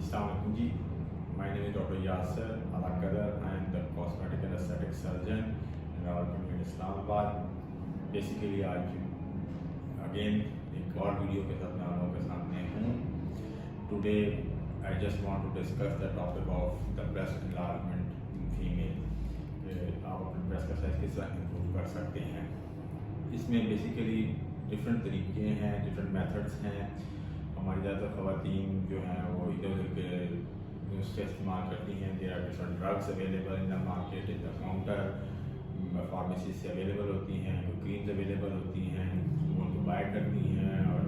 Assalamualaikum ji. My name is Dr. Yasser Alakadar. I am the cosmetic and aesthetic surgeon in our community in Islamabad. Basically आज again एक और video के साथ मैं आप लोगों के सामने हूँ. Today I just want to discuss the topic of the breast enlargement in female. आप अपने breast का size किस तरह improve कर सकते हैं. इसमें basically different तरीके हैं, different methods हैं. हमारी ज़्यादातर ख़वातीन जो हैं वो इधर उधर के नुस्खे इस्तेमाल करती हैं. There are different drugs available in the market, in the counter, pharmacy से अवेलेबल होती हैं, क्रीम्स अवेलेबल होती हैं, वो उनको बाय करती हैं और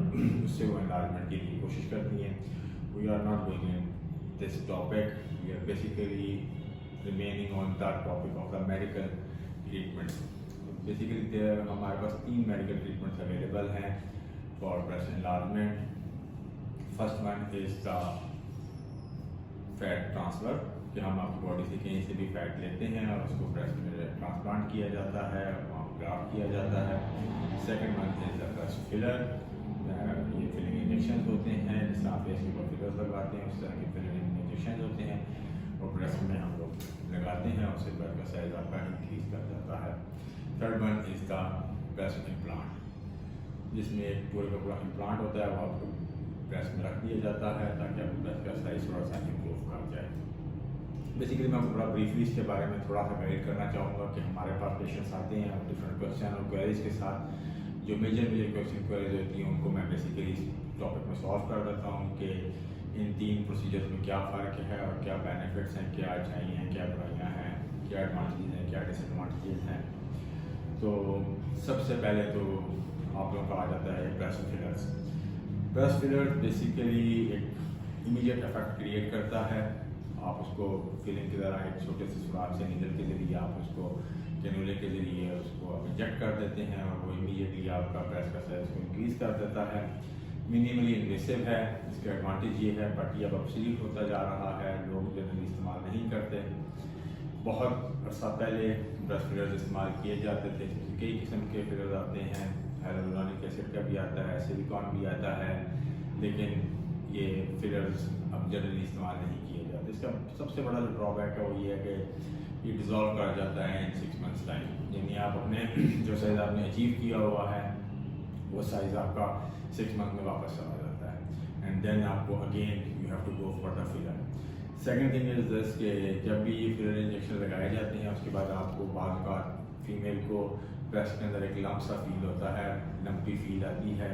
उससे वो एनलार्जमेंट की कोशिश करती हैं. We are not going in this topic. We are basically remaining on the topic of the medical treatments. Basically हमारे पास 3 मेडिकल ट्रीटमेंट्स अवेलेबल हैं for breast enlargement. First one is the fat transfer, कि हम आपकी body से कहीं से भी फैट लेते हैं और उसको ब्रेस्ट में ट्रांसप्लांट किया जाता है, वहाँ ग्राफ्ट किया जाता है. Second one is the breast filler. ये फिलिंग इंजेक्शन होते हैं, जिससे आप फेस के ऊपर फिलर्स लगाते हैं, उस तरह के फिलिंग इंजेक्शन होते हैं और ब्रेस्ट में हम लोग लगाते हैं, उससे ब्रेस्ट का साइज आपका इंक्रीज कर जाता है. Third one is the breast implant, जिसमें एक पूरे का पूरा इम्प्लांट होता है, वो आपको ब्रेस्ट में रख दिया जाता है ताकि आपको ब्रेस्ट का साइज थोड़ा सा इम्प्रूव कर जाए. बेसिकली मैं आपको थोड़ा ब्रीफली इसके बारे में थोड़ा सा गाइड करना चाहूँगा कि हमारे पास पेशेंट्स आते हैं डिफरेंट क्वेश्चन और क्वेरीज के साथ. जो मेजर क्वेश्चन क्वेरीज होती हैं उनको मैं बेसिकली इस टॉपिक में सॉल्व कर देता हूँ कि इन 3 प्रोसीजर्स में क्या फ़र्क है और क्या बेनिफिट्स हैं, क्या अच्छाइयाँ हैं, क्या बुराइयाँ हैं, क्या एडवांटेजेस हैं, क्या डिसएडवांटेजेस हैं. तो सबसे पहले तो आप लोगों का आ जाता है breast fillers. Breast filler basically एक इमीडिएट इफेक्ट क्रिएट करता है. आप उसको फिलिंग की तरह एक छोटे से सुराख से नीडल के ज़रिए आप उसको कैनुले के ज़रिए उसको आप इंजेक्ट कर देते हैं और वो इमीडिएटली आपका ब्रेस्ट का साइज को इंक्रीज़ कर देता है. मिनिमली इन्वेसिव है. इसका एडवांटेज ये है, बट ये अब ऑब्सोलीट होता जा रहा है, लोग जनरली इस्तेमाल नहीं करते. बहुत अर्सा पहले ब्रेस्ट फिलर्स इस्तेमाल किए जाते थे. कई किस्म के फिलर्स आते हैं, हाइलुरोनिक एसिड का भी आता है, सिलिकॉन भी आता है, लेकिन ये फिलर्स अब जनरली इस्तेमाल नहीं किए जाते. इसका सबसे बड़ा जो ड्रॉबैक है वो ये है कि ये डिज़ोल्व कर जाता है इन 6 मंथ्स टाइम. यानी आप अपने जो साइज़ आपने अचीव किया हुआ है वो साइज़ आपका 6 मंथ में वापस चला जाता है. एंड देन आपको again you have to go for the filler. Second thing is this कि जब भी ये फिलर इंजेक्शन लगाए जाते हैं उसके बाद आपको बाद का फीमेल को ब्रेस्ट के अंदर एक लम्प सा फील होता है, लम्पी फील आती है.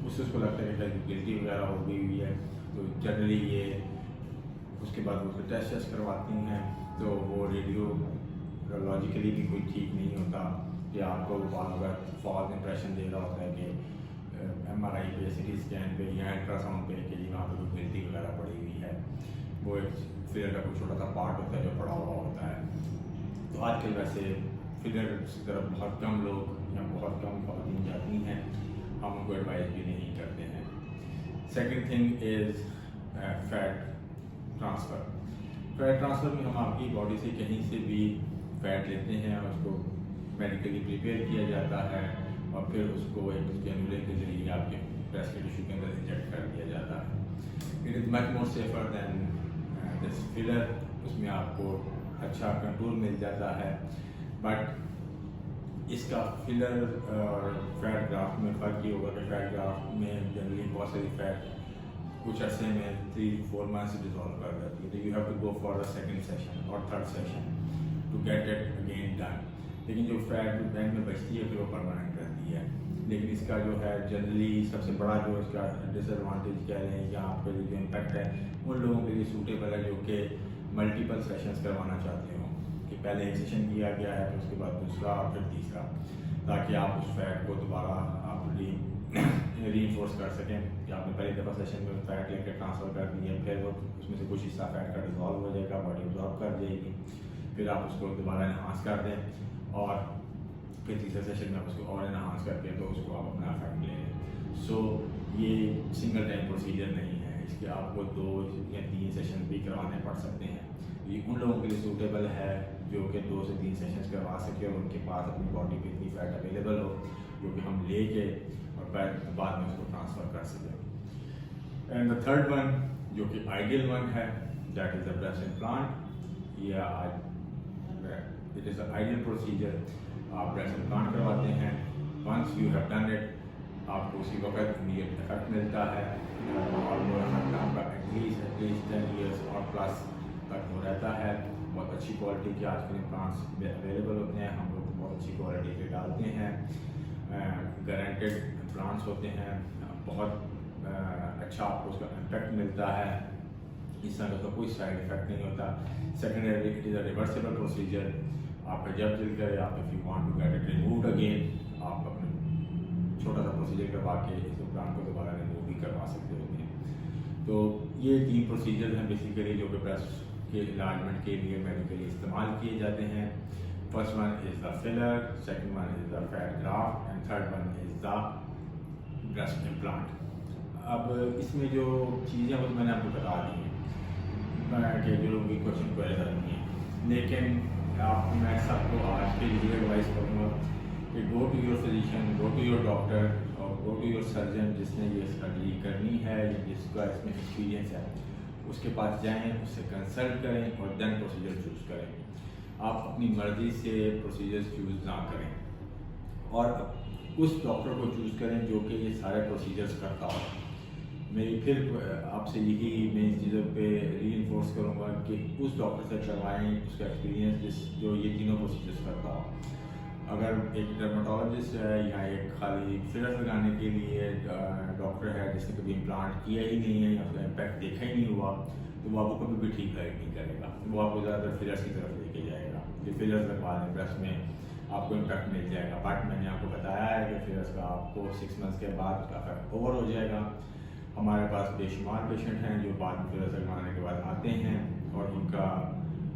उससे उसको लगता है कि गिल्टी वगैरह हो गई हुई है. तो जनरली ये उसके बाद वो टेस्ट करवाती हैं तो वो रेडियोलॉजिकली भी कोई ठीक नहीं होता कि आपको अगर फॉल्स इंप्रेशन दे रहा होता है कि MRI पे, CT स्कैन पे या अल्ट्रासाउंड पे कि वहाँ पे कोई गिल्टी वगैरह पड़ी हुई है. वो एक फिलर का कोई छोटा सा पार्ट होता है जो पड़ा हुआ होता है. तो आजकल वैसे फिलर की तरफ बहुत कम लोग या बहुत कम खवातीन जाती हैं. हम उनको एडवाइस भी नहीं करते हैं. Second thing is fat transfer. Fat transfer में हम आपकी बॉडी से कहीं से भी फैट लेते हैं और उसको मेडिकली प्रिपेयर किया जाता है और फिर उसको एक कैनुले के ज़रिए आपके ब्रेस्ट के टिश्यू के अंदर इंजेक्ट कर दिया जाता है. It is much more safer than this filler. उसमें आपको अच्छा कंट्रोल मिल जाता है. बट इसका फिलर और फैट ग्राफ्ट में फ़र्क ये होगा कि फैट ग्राफ्ट में जनरली बहुत सारी फैट कुछ अर्से में 3-4 मंथ्स से डिज़ोल्व कर जाती है. तो you have to go for the second session और third session to get it again done. लेकिन जो फैट बैंक में बचती है फिर वो परमानेंट रहती है. लेकिन इसका जो है जनरली सबसे बड़ा जो इसका डिसएडवांटेज कह रहे हैं या आपका जो इम्पैक्ट है उन लोगों के लिए सूटेबल है जो कि मल्टीपल सेशंस करवाना चाहते हो, कि पहले एक सेशन किया गया है फिर उसके बाद दूसरा और फिर तीसरा, ताकि आप उस फैट को दोबारा आप रीइंफोर्स कर सकें कि आपने पहली दफ़ा सेशन में फैट लेकर ट्रांसफ़र कर दिया, फिर वो उसमें से कुछ हिस्सा फैट का डिज़ोल्व हो जाएगा, बॉडी अब्जॉर्ब कर जाएगी, फिर आप उसको दोबारा इन्हांस कर दें और फिर तीसरे सेशन में आप उसको और इन्हांस करके तो उसको आप अपना फैट ले लें. सो ये सिंगल टाइम प्रोसीजर नहीं है. इसके आपको 2 या 3 सेशन भी करवाने पड़ सकते हैं. ये उन लोगों के लिए सूटेबल है जो कि 2 से 3 सेशंस करवा सके और उनके पास अपनी बॉडी पे इतनी फैट अवेलेबल हो जो कि हम ले के और बाद में उसको ट्रांसफ़र कर सकें. एंड द थर्ड वन जो कि आइडियल वन है, that is the breast implant. या इट इज़ आइडियल प्रोसीजर। आप ब्रेस्ट इम्प्लांट करवाते हैं, once you have done it, आपको उसी वक्त इमीडिएट इफेक्ट मिलता है और वो इफेक्ट आपका एटलीस्ट 10 ईयर्स और प्लस तक वो रहता है। बहुत अच्छी क्वालिटी के आजकल इम्प्लांट्स अवेलेबल होते हैं, हम लोग बहुत अच्छी क्वालिटी के डालते हैं, गारंटेड इम्प्लांट्स होते हैं, बहुत अच्छा आपको उसका इम्पैक्ट मिलता है, इस तरह का कोई साइड इफेक्ट नहीं होता। Secondary it is a reversible procedure. आपका जब दिल करे, आप if you want to get it removed again, आप अपने छोटा सा प्रोसीजर करवा के इस इम्प्लांट को दोबारा रिमूव भी करवा सकते होते हैं। तो ये 3 प्रोसीजर हैं बेसिकली जो कि ब्रेस्ट के इलाजमेंट के लिए मेडिकली इस्तेमाल किए जाते हैं। First one is the filler, second one is the fat graft and third one is the breast implant. अब इसमें जो चीज़ें वो मैंने आपको बता दी हैं कि जो लोग भी क्वेश्चन को करनी है, लेकिन आपको मैं सबको आज के लिए एडवाइस करूँगा कि go to your physician, go to your doctor और गो टू योर सर्जन जिसने ये सर्जरी करनी है या जिसका इसमें एक्सपीरियंस है, उसके पास जाएं, उससे कंसल्ट करें और देन प्रोसीजर चूज़ करें। आप अपनी मर्ज़ी से प्रोसीजर चूज़ ना करें और उस डॉक्टर को चूज़ करें जो कि ये सारे प्रोसीजर्स करता हो। मैं फिर आपसे यही मैं इन चीज़ों पे रीइंफोर्स करूँगा कि उस डॉक्टर से करवाएं, उसका एक्सपीरियंस जो ये तीनों प्रोसीजर्स करता हो। अगर एक डर्माटोलॉजिस्ट है या एक खाली फिलर लगाने के लिए डॉक्टर है जिसने कभी इम्प्लांट किया ही नहीं है या उसका इम्पैक्ट देखा ही नहीं हुआ, तो वो आपको कभी भी ठीक नहीं करेगा। वो आपको ज़्यादातर फिलर्स की तरफ लेके जाएगा कि फिलर्स लगवा दें, ब्रेस्ट में आपको इम्पैक्ट मिल जाएगा। बट मैंने आपको बताया है कि फिलर्स का आपको 6 मंथ्स के बाद उसका इफेक्ट ओवर हो जाएगा। हमारे पास बेशुमार पेशेंट हैं जो बाद में फिलर्स लगवाने के बाद आते हैं और उनका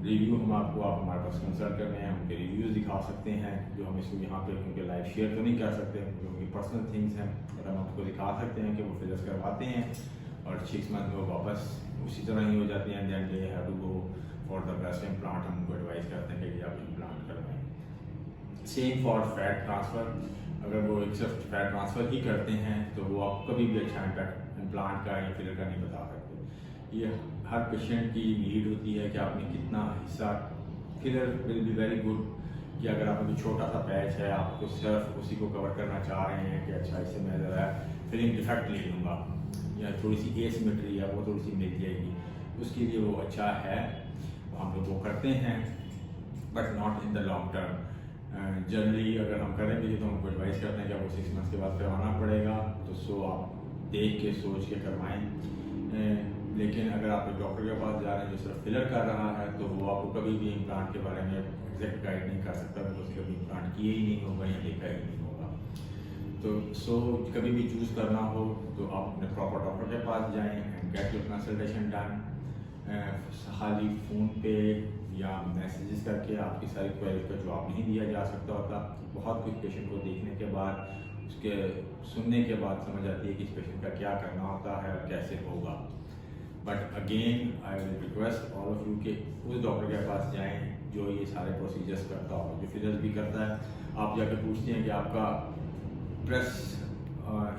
रिव्यू हम आपको आप हमारे पास कंसल्ट करने हैं, उनके रिव्यूज़ दिखा सकते हैं जो हम इसको यहाँ पे उनके लाइव शेयर तो नहीं कर सकते क्योंकि पर्सनल थिंग्स हैं, बट हम आपको दिखा सकते हैं कि वो फिलर्स करवाते हैं और 6 मंथ में वो वापस उसी तरह ही हो जाते हैं। Then they have to go for the breast implant. हम उनको एडवाइस करते हैं कि आप इम्प्लांट करवाएं। सेम फॉर फैट ट्रांसफ़र, अगर वो एक सिर्फ फैट ट्रांसफ़र ही करते हैं तो वो आप कभी भी अच्छा इम्प्लांट का या फिलर का नहीं बता सकते। ये हर पेशेंट की नीड होती है कि आपने कितना हिस्सा, filler will be very good कि अगर आपका कोई छोटा सा पैच है, आपको सिर्फ उसी को कवर करना चाह रहे हैं कि अच्छा इससे मैं ज़रा फिलिंग डिफेक्ट ले लूँगा या थोड़ी सी एसिमेट्री है वो थोड़ी सी मिल जाएगी, उसके लिए वो अच्छा है, हम लोग वो करते हैं, but not in the long term. Generally अगर हम करेंगे तो हमको एडवाइस करते हैं कि आपको 6 मंथ्स के बाद करवाना पड़ेगा, तो सो आप देख के सोच के करवाएं। लेकिन अगर आप एक डॉक्टर के पास जा रहे हैं जो सिर्फ फिलर कर रहा है तो वो आपको कभी भी इम्प्लांट के बारे में एग्जैक्ट गाइड नहीं कर सकता क्योंकि उसने कभी इम्प्लांट किए ही नहीं होगा या देखा ही नहीं होगा। तो सो कभी भी चूज़ करना हो तो आप अपने प्रॉपर डॉक्टर के पास जाएं and get your consultation done. खाली फ़ोन पे या मैसेजेस करके आपकी सारी क्वेरी का जवाब नहीं दिया जा सकता होता। बहुत कुछ पेशेंट को देखने के बाद, उसके सुनने के बाद समझ आती है कि इस पेशेंट का क्या करना होता है और कैसे होगा। But again I will request all of you कि उस डॉक्टर के पास जाएं जो ये सारे प्रोसीजर्स करता हो, जो फिलर्स भी करता है। आप जाकर पूछते हैं कि आपका ब्रेस्ट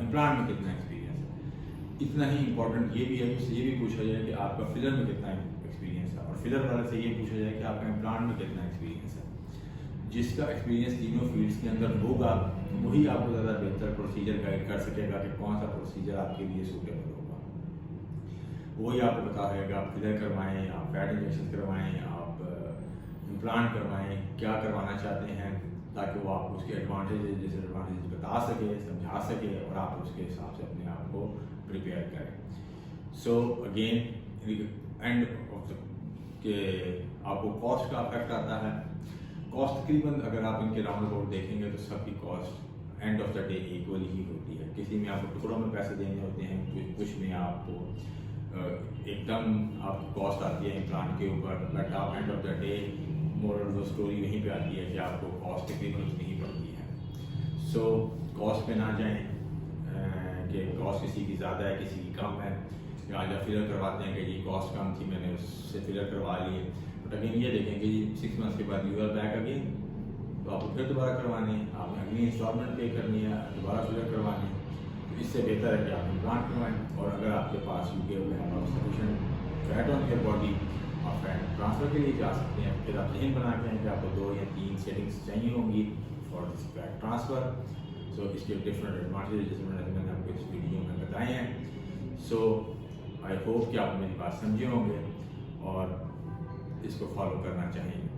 इम्प्लांट में कितना एक्सपीरियंस है। इतना ही इम्पोर्टेंट ये भी है, उससे ये भी पूछा जाए कि आपका फिलर में कितना एक्सपीरियंस है और फिलर वाले से ये पूछा जाए कि आपका इम्प्लांट में कितना एक्सपीरियंस है। जिसका एक्सपीरियंस तीनों फील्ड्स के अंदर होगा वही आपको ज़्यादा बेहतर प्रोसीजर गाइड कर सकेगा कि कौन सा प्रोसीजर आपके लिए सूटेबल होगा। वही आपको बता देगा आप फिलर करवाएं, आप फैट इंजेक्शन करवाएं, आप इम्प्लांट करवाएं, क्या करवाना चाहते हैं, ताकि वो आपको उसके एडवांटेजेस डिसएडवांटेजेस बता सके, समझा सके और आप उसके हिसाब से अपने आप को प्रिपेयर करें। So again and of the के आपको कॉस्ट का इफेक्ट आता है। कॉस्ट तकरीबन अगर आप इनके राउंड अबाउट देखेंगे तो सबकी cost end of the day equally ही होती है। किसी में आपको टुकड़ों में पैसे देने होते हैं, कुछ में आपको एकदम आपकी कॉस्ट आती है इम्प्लांट के ऊपर, बट आप and of the day moral of the story यहीं पे आती है कि आपको कॉस्ट तकरीबन उतनी ही पड़ती है। सो कॉस्ट पे ना जाएं कि कॉस्ट किसी की ज़्यादा है किसी की कम है, या जब फिलर करवाते हैं कि ये कॉस्ट कम थी मैंने उससे फिलर करवा लिए, बट अगेन ये देखें कि 6 मंथ्स के बाद यू आर बैक अगेन, तो आपको फिर दोबारा करवानी है, आपने अगली इंस्टॉलमेंट पे करनी है, दोबारा फिलर करवानी है। इससे बेहतर है कि आप इम्प्लांट करवाएं। और अगर आपके पास यूके में sufficient fat on your body, आप फैट ट्रांसफ़र के लिए जा सकते हैं। फिर आप जहन बना के हैं कि आपको 2 या 3 सेटिंग्स चाहिए होंगी फॉर दिस फैट ट्रांसफ़र। सो इसके डिफरेंट एडवांटेज जैसे मैंने आपको इस वीडियो में बताए हैं। सो आई होप कि आप मेरी बात समझे होंगे और इसको फॉलो करना चाहिए।